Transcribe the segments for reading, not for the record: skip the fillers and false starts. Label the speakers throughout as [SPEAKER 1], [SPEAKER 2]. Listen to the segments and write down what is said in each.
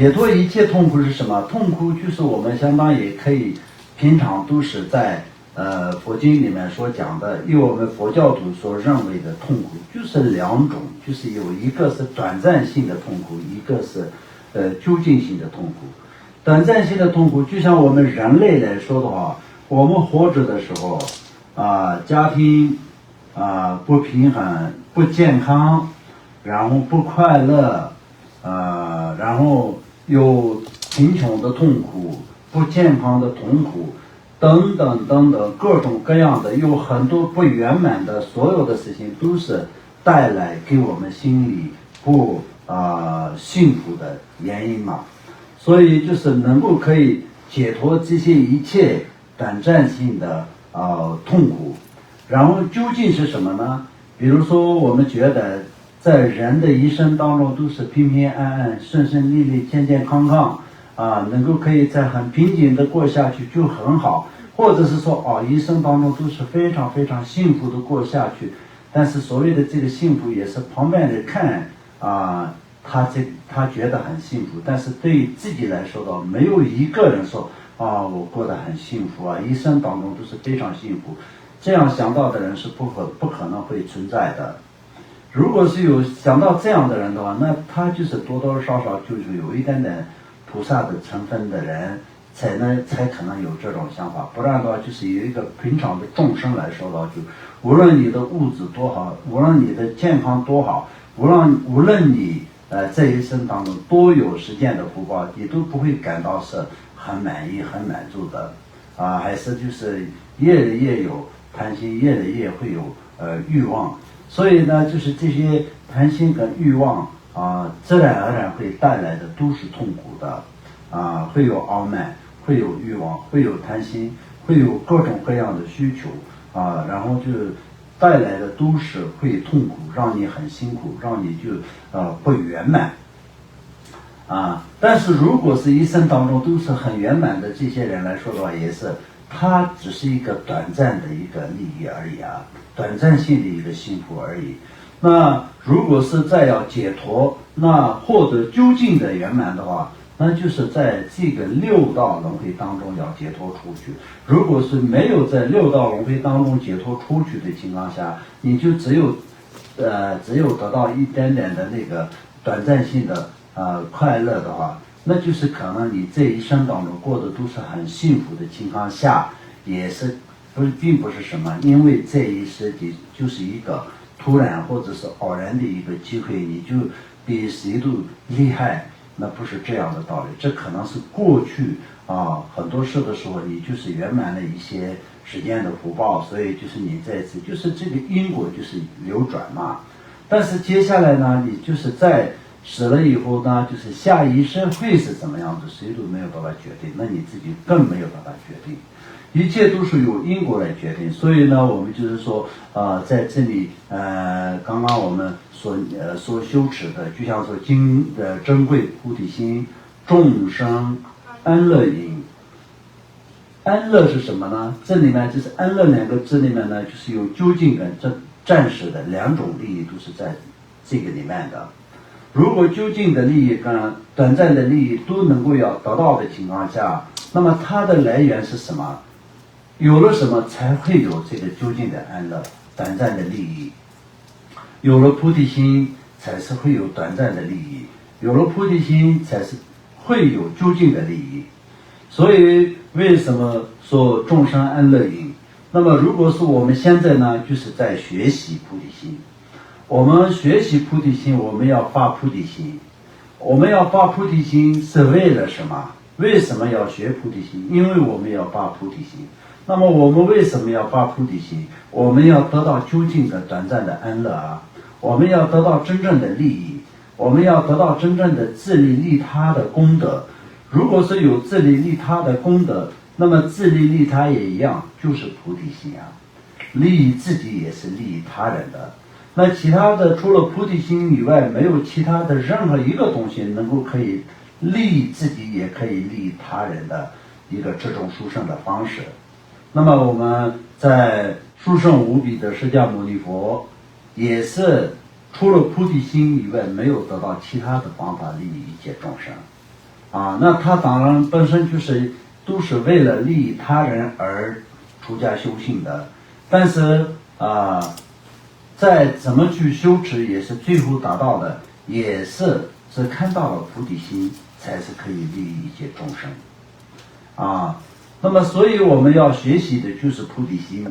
[SPEAKER 1] 解脱一切痛苦是什么？痛苦就是我们相当于可以平常都是在佛经里面所讲的，以我们佛教徒所认为的痛苦，就是两种，就是有一个是短暂性的痛苦，一个是究竟性的痛苦。短暂性的痛苦，就像我们人类来说的话，我们活着的时候家庭不平衡、不健康，然后不快乐，然后有贫穷的痛苦、不健康的痛苦。等等等等，各种各样的，有很多不圆满的，所有的事情都是带来给我们心里不幸福的原因嘛。所以就是能够可以解脱这些一切短暂性的痛苦。然后究竟是什么呢？比如说我们觉得在人的一生当中都是平平安安、顺顺利利、健健康康能够可以在很平静的过下去就很好。或者是说一生当中都是非常非常幸福的过下去，但是所谓的这个幸福也是旁边人看他觉得很幸福，但是对于自己来说的话，没有一个人说我过得很幸福一生当中都是非常幸福，这样想到的人是不可能会存在的。如果是有想到这样的人的话，那他就是多多少少就是有一点点菩萨的成分的人。才可能有这种想法，不然的话就是有一个平常的众生来说的话，就无论你的物质多好，无论你的健康多好，无论你这一生当中多有实践的福报，你都不会感到是很满意很满足的还是就是越来越有贪心，越来越会有欲望。所以呢，就是这些贪心跟欲望自然而然会带来的都是痛苦的会有傲慢，会有欲望，会有贪心，会有各种各样的需求然后就带来的都是会痛苦，让你很辛苦，让你就不圆满但是如果是一生当中都是很圆满的这些人来说的话，也是他只是一个短暂的一个利益而已短暂性的一个幸福而已。那如果是再要解脱，那获得究竟的圆满的话，那就是在这个六道轮回当中要解脱出去。如果是没有在六道轮回当中解脱出去的情况下，你就只有得到一点点的那个短暂性的快乐的话，那就是可能你这一生当中过的都是很幸福的情况下，也是并不是什么，因为这一世就是一个突然或者是偶然的一个机会，你就比谁都厉害。那不是这样的道理，这可能是过去很多事的时候，你就是圆满了一些时间的福报，所以就是你这一次就是这个因果就是流转嘛。但是接下来呢，你就是在死了以后呢，就是下一生会是怎么样子，谁都没有办法决定，那你自己更没有办法决定。一切都是由因果来决定，所以呢，我们就是说，在这里，刚刚我们所修持的，就像说经的珍贵菩提心，众生安乐因。安乐是什么呢？这里面就是安乐两个字里面呢，就是有究竟跟暂时的两种利益都是在这个里面的。如果究竟的利益跟短暂的利益都能够要得到的情况下，那么它的来源是什么？有了什么才会有这个究竟的安乐，短暂的利益。有了菩提心才是会有短暂的利益，有了菩提心才是会有究竟的利益。所以为什么说众生安乐因？那么如果是我们现在呢，就是在学习菩提心。我们学习菩提心，我们要发菩提心。我们要发菩提心是为了什么？为什么要学菩提心？因为我们要发菩提心。那么我们为什么要发菩提心？我们要得到究竟的短暂的安乐我们要得到真正的利益，我们要得到真正的自利利他的功德。如果是有自利利他的功德，那么自利利他也一样，就是菩提心利益自己也是利益他人的。那其他的除了菩提心以外，没有其他的任何一个东西能够可以利益自己也可以利益他人的一个这种殊胜的方式。那么我们在殊胜无比的释迦牟尼佛也是除了菩提心以外，没有得到其他的方法利益一切众生。那他当然本身都是为了利益他人而出家修行的，但是在怎么去修持，也是最后达到的，也是看到了菩提心，才是可以利益一切众生那么所以我们要学习的就是菩提心，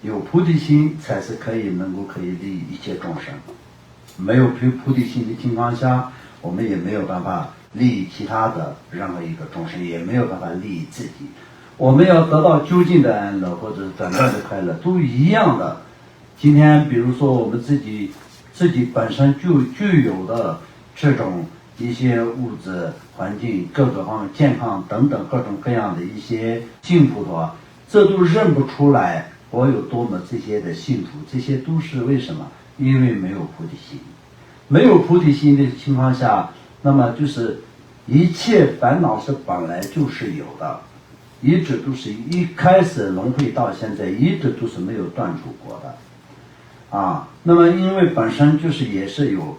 [SPEAKER 1] 有菩提心才是能够利益一切众生。没有菩提心的情况下，我们也没有办法利益其他的任何一个众生，也没有办法利益自己。我们要得到究竟的安乐或者短暂的快乐，都一样的。今天比如说我们自己本身具有的这种一些物质环境各个方面健康等等各种各样的一些幸福的话，这都认不出来我有多么这些的幸福，这些都是为什么？因为没有菩提心。没有菩提心的情况下，那么就是一切烦恼是本来就是有的，一直都是一开始轮回到现在一直都是没有断除过的那么因为本身也是有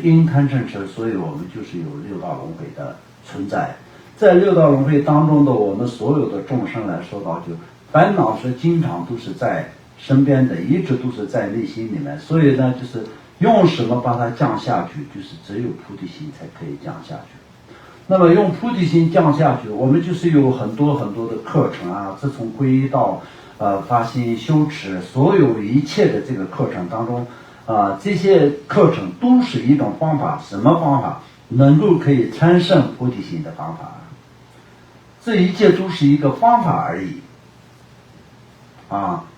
[SPEAKER 1] 因贪嗔痴，所以我们就是有六道轮回的存在。在六道轮回当中的我们所有的众生来说到，就烦恼是经常都是在身边的，一直都是在内心里面，所以呢就是用什么把它降下去，就是只有菩提心才可以降下去。那么用菩提心降下去，我们就是有很多很多的课程自从皈依到发心修持，所有一切的这个课程当中这些课程都是一种方法。什么方法能够可以参胜菩提心的方法？这一切都是一个方法而已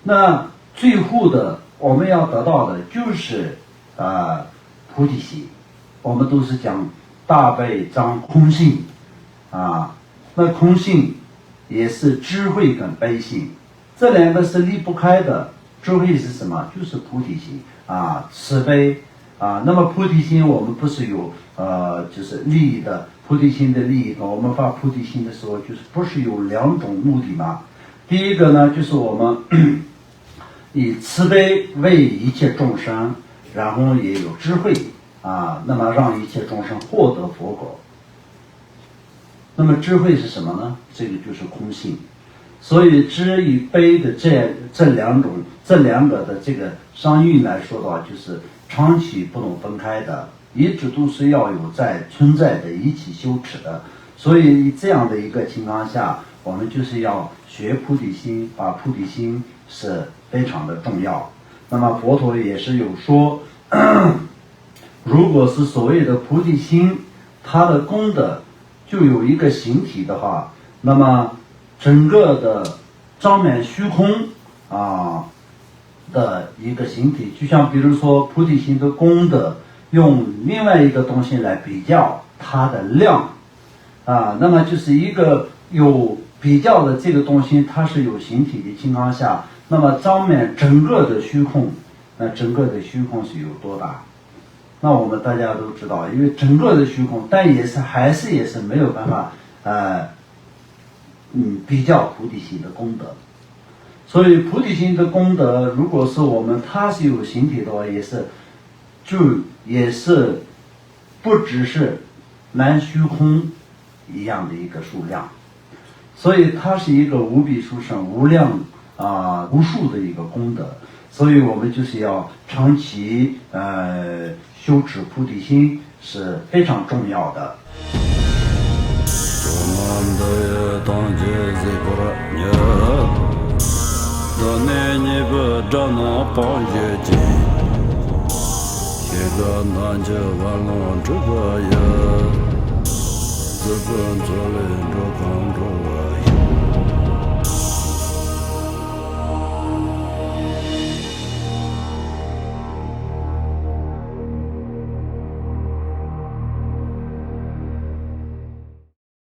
[SPEAKER 1] 那最后的我们要得到的就是菩提心。我们都是讲大悲张空性那空性也是智慧跟悲性，这两个是离不开的。智慧是什么？就是菩提心慈悲那么菩提心我们不是有就是利益的菩提心的利益我们发菩提心的时候，就是不是有两种目的吗？第一个呢，就是我们以慈悲为一切众生，然后也有智慧那么让一切众生获得佛果。那么智慧是什么呢？这个就是空性。所以知与悲的这两个的这个相应来说的话，就是长期不能分开的，一直都是要有存在的一起修持的。所以这样的一个情况下，我们就是要学菩提心，把菩提心是非常的重要。那么佛陀也是有说如果是所谓的菩提心，它的功德就有一个形体的话，那么整个的张满虚空的一个形体，就像比如说菩提心的功德用另外一个东西来比较它的量那么就是一个有比较的这个东西，它是有形体的情况下，那么张满整个的虚空，那整个的虚空是有多大？那我们大家都知道，因为整个的虚空，但还是没有办法比较菩提心的功德。所以菩提心的功德，如果是它是有形体的话，也是不只是满虚空一样的一个数量，所以它是一个无比殊胜、无量无数的一个功德。所以我们就是要长期修持菩提心是非常重要的。
[SPEAKER 2] 自本作人着康着